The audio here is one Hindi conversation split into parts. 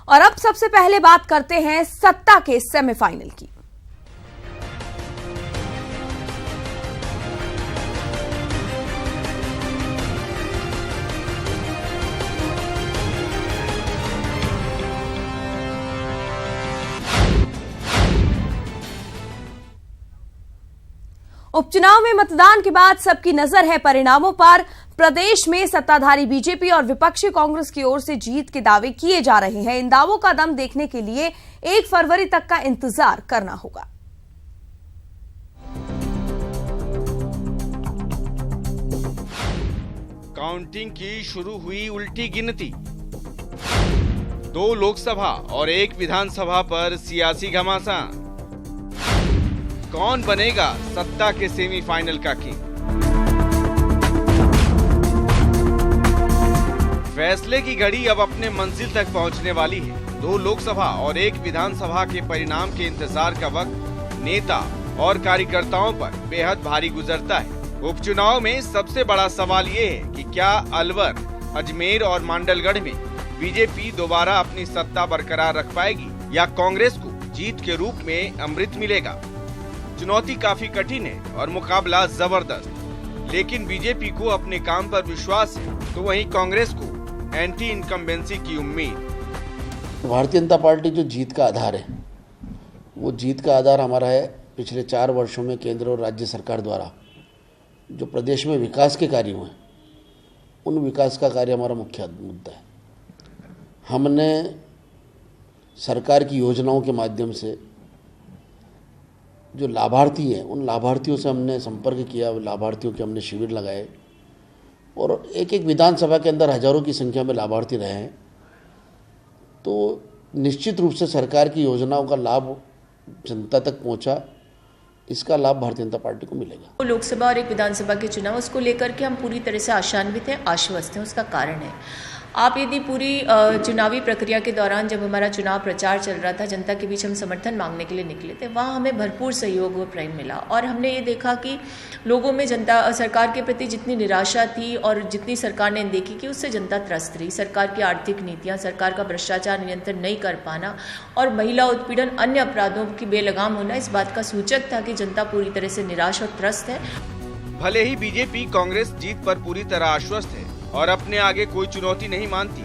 और अब सबसे पहले बात करते हैं सत्ता के सेमीफाइनल की। उपचुनाव में मतदान के बाद सबकी नजर है परिणामों पर। प्रदेश में सत्ताधारी बीजेपी और विपक्षी कांग्रेस की ओर से जीत के दावे किए जा रहे हैं। इन दावों का दम देखने के लिए 1 फरवरी तक का इंतजार करना होगा। काउंटिंग की शुरू हुई उल्टी गिनती। 2 लोकसभा और 1 विधानसभा पर सियासी घमासान। कौन बनेगा सत्ता के सेमीफाइनल का किंग? फैसले की घड़ी अब अपने मंजिल तक पहुंचने वाली है। 2 लोकसभा और 1 विधानसभा के परिणाम के इंतजार का वक्त नेता और कार्यकर्ताओं पर बेहद भारी गुजरता है। उपचुनाव में सबसे बड़ा सवाल ये है कि क्या अलवर, अजमेर और मांडलगढ़ में बीजेपी दोबारा अपनी सत्ता बरकरार रख पाएगी या कांग्रेस को जीत के रूप में अमृत मिलेगा। चुनौती काफी कठिन है और मुकाबला जबरदस्त, लेकिन बीजेपी को अपने काम पर विश्वास है तो वहीं कांग्रेस को एंटी इनकम्बेंसी की उम्मीद। भारतीय जनता पार्टी जो जीत का आधार है, वो जीत का आधार हमारा है पिछले 4 वर्षों में केंद्र और राज्य सरकार द्वारा जो प्रदेश में विकास के कार्य हुए, उन विकास का कार्य हमारा मुख्य मुद्दा है। हमने सरकार की योजनाओं के माध्यम से जो लाभार्थी हैं, उन लाभार्थियों से हमने संपर्क किया, लाभार्थियों के हमने शिविर लगाए और एक विधानसभा के अंदर हजारों की संख्या में लाभार्थी रहे हैं। तो निश्चित रूप से सरकार की योजनाओं का लाभ जनता तक पहुंचा, इसका लाभ भारतीय जनता पार्टी को मिलेगा। लोकसभा और 1 विधानसभा के चुनाव, उसको लेकर के हम पूरी तरह से आशान्वित हैं, आश्वस्त हैं। उसका कारण है, आप यदि पूरी चुनावी प्रक्रिया के दौरान जब हमारा चुनाव प्रचार चल रहा था, जनता के बीच हम समर्थन मांगने के लिए निकले थे, वहाँ हमें भरपूर सहयोग व प्रेम मिला और हमने ये देखा कि लोगों में जनता सरकार के प्रति जितनी निराशा थी और जितनी सरकार ने देखी कि उससे जनता त्रस्त रही। सरकार की आर्थिक नीतियाँ, सरकार का भ्रष्टाचार नियंत्रण नहीं कर पाना और महिला उत्पीड़न, अन्य अपराधों की बेलगाम होना इस बात का सूचक था कि जनता पूरी तरह से निराश और त्रस्त है। भले ही बीजेपी कांग्रेस जीत पर पूरी तरह आश्वस्त है और अपने आगे कोई चुनौती नहीं मानती,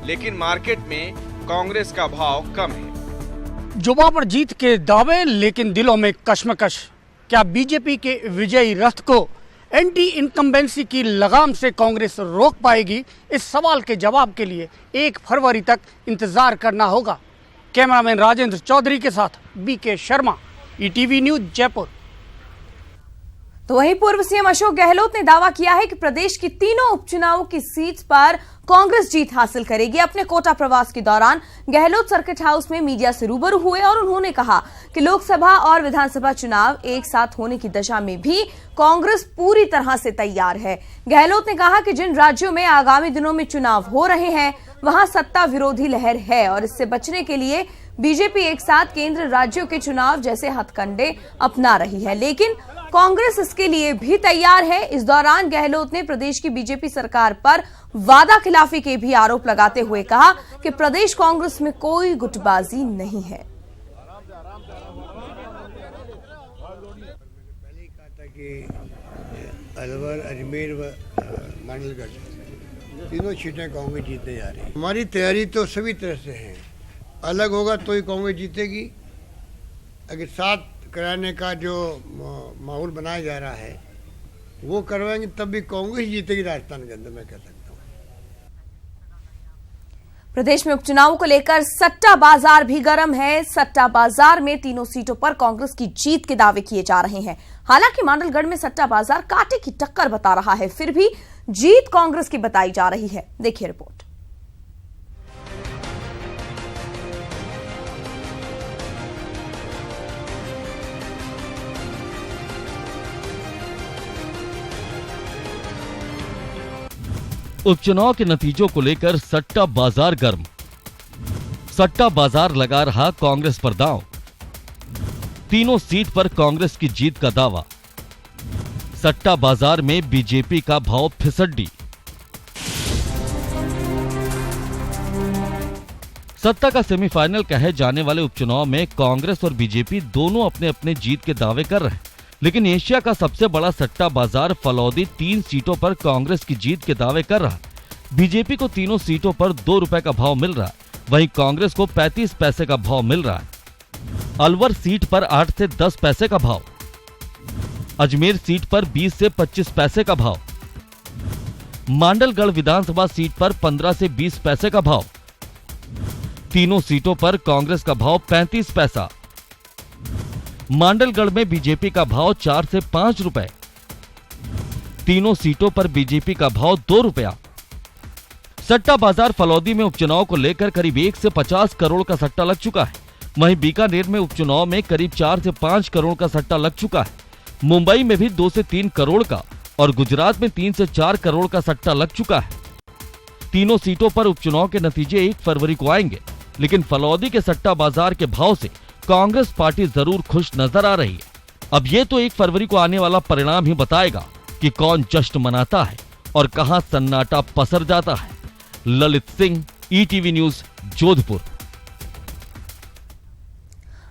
लेकिन मार्केट में कांग्रेस का भाव कम है। जुबां पर जीत के दावे, लेकिन दिलों में कश्मकश। क्या बीजेपी के विजयी रथ को एंटी इनकम्बेंसी की लगाम से कांग्रेस रोक पाएगी? इस सवाल के जवाब के लिए 1 फरवरी तक इंतजार करना होगा। कैमरामैन राजेंद्र चौधरी के साथ B K Sharma, ETV news, Jaipur. तो वहीं पूर्व सीएम अशोक गहलोत ने दावा किया है कि प्रदेश की तीनों उपचुनावों की सीट पर कांग्रेस जीत हासिल करेगी। अपने कोटा प्रवास के दौरान गहलोत सर्किट हाउस में मीडिया से रूबरू हुए और उन्होंने कहा कि लोकसभा और विधानसभा चुनाव एक साथ होने की दशा में भी कांग्रेस पूरी तरह से तैयार है। गहलोत ने कहा कि जिन राज्यों में आगामी दिनों में चुनाव हो रहे हैं, वहां सत्ता विरोधी लहर है और इससे बचने के लिए बीजेपी एक साथ केंद्र राज्यों के चुनाव जैसे हथकंडे अपना रही है, लेकिन कांग्रेस इसके लिए भी तैयार है। इस दौरान गहलोत ने प्रदेश की बीजेपी सरकार पर वादा खिलाफी के भी आरोप लगाते हुए कहा कि प्रदेश कांग्रेस में कोई गुटबाजी नहीं है। पहले कहा था कि अलवर, अजमेर व मांडलगढ़ तीनों सीटें कांग्रेस जीतने जा रही है। हमारी तैयारी तो सभी तरह से है। अलग होगा तो ही कांग्रेस जीतेगी। अगर साथ कराने का जो माहौल बनाया जा रहा है वो करवाएंगे तब भी कांग्रेस जीतेगी राजस्थान के अंदर, मैं कह सकता हूँ। प्रदेश में उपचुनाव को लेकर सट्टा बाजार भी गर्म है। सट्टा बाजार में तीनों सीटों पर कांग्रेस की जीत के दावे किए जा रहे हैं। हालांकि मांडलगढ़ में सट्टा बाजार कांटे की टक्कर बता रहा है, फिर भी जीत कांग्रेस की बताई जा रही है। देखिए रिपोर्ट। उपचुनाव के नतीजों को लेकर सट्टा बाजार गर्म। सट्टा बाजार लगा रहा कांग्रेस पर दांव। तीनों सीट पर कांग्रेस की जीत का दावा। सट्टा बाजार में बीजेपी का भाव फिसड्डी। सत्ता का सेमीफाइनल कहे जाने वाले उपचुनाव में कांग्रेस और बीजेपी दोनों अपने अपने जीत के दावे कर रहे हैं, लेकिन एशिया का सबसे बड़ा सट्टा बाजार फलौदी 3 सीटों पर कांग्रेस की जीत के दावे कर रहा है। बीजेपी को तीनों सीटों पर 2 रुपए का भाव मिल रहा है, वहीं कांग्रेस को 35 पैसे का भाव मिल रहा है। अलवर सीट पर 8 से 10 पैसे का भाव, अजमेर सीट पर 20 से 25 पैसे का भाव, मांडलगढ़ विधानसभा सीट पर 15 से 20 पैसे का भाव। तीनों सीटों पर कांग्रेस का भाव 35 पैसा, मांडलगढ़ में बीजेपी का भाव 4 से 5 रुपए, तीनों सीटों पर बीजेपी का भाव 2 रुपया। सट्टा बाजार फलौदी में उपचुनाव को लेकर करीब 1 से 50 करोड़ का सट्टा लग चुका है। वहीं बीकानेर में उपचुनाव में करीब 4 से 5 करोड़ का सट्टा लग चुका है। मुंबई में भी 2 से 3 करोड़ का और गुजरात में 3 से 4 करोड़ का सट्टा लग चुका है। तीनों सीटों पर उपचुनाव के नतीजे 1 फरवरी को आएंगे, लेकिन फलौदी के सट्टा बाजार के भाव से कांग्रेस पार्टी जरूर खुश नजर आ रही है। अब ये तो 1 फरवरी को आने वाला परिणाम ही बताएगा कि कौन जश्न मनाता है और कहां सन्नाटा पसर जाता है। Lalit Singh, ETV news, Jodhpur.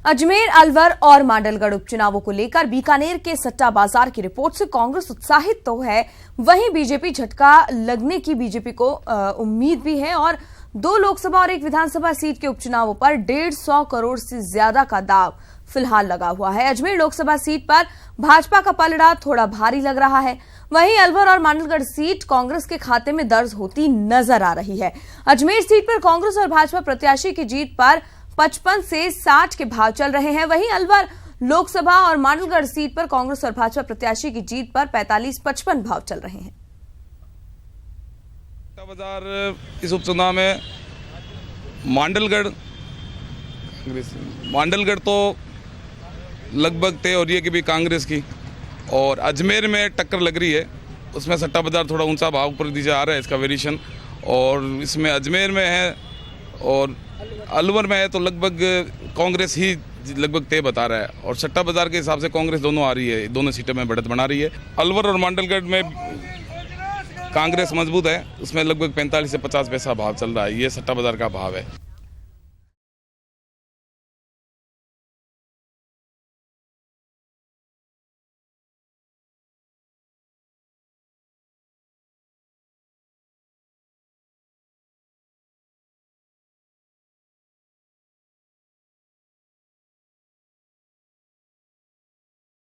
अजमेर, अलवर और मांडलगढ़ उपचुनावों को लेकर बीकानेर के सट्टा बाजार की रिपोर्ट से कांग्रेस उत्साहित तो है, वहीं बीजेपी झटका लगने की बीजेपी को उम्मीद भी है और 2 लोकसभा और 1 विधानसभा सीट के उपचुनावों पर 150 करोड़ से ज्यादा का दाव फिलहाल लगा हुआ है। अजमेर लोकसभा सीट पर भाजपा का पलड़ा थोड़ा भारी लग रहा है, वहीं अलवर और मांडलगढ़ सीट कांग्रेस के खाते में दर्ज होती नजर आ रही है। अजमेर सीट पर कांग्रेस और भाजपा प्रत्याशी की जीत पर 55 से 60 के भाव चल रहे हैं, वहीं अलवर लोकसभा और मांडलगढ़ सीट पर कांग्रेस और भाजपा प्रत्याशी की जीत पर 45-55 भाव चल रहे हैं। बाजार इस उपचुनाव में मांडलगढ़ तो लगभग तय हो रही है कि भी कांग्रेस की, और अजमेर में टक्कर लग रही है, उसमें सट्टा बाजार थोड़ा ऊंचा भाव पर दीजिए आ रहा है इसका वेरिएशन, और इसमें अजमेर में है और अलवर में है तो लगभग कांग्रेस ही लगभग तय बता रहा है, और सट्टा बाजार के हिसाब से कांग्रेस दोनों आ रही है, दोनों सीटों में बढ़त बना रही है। अलवर और मांडलगढ़ में कांग्रेस मजबूत है, उसमें लगभग 45 से 50 पैसा भाव चल रहा है, ये सट्टा बाजार का भाव है।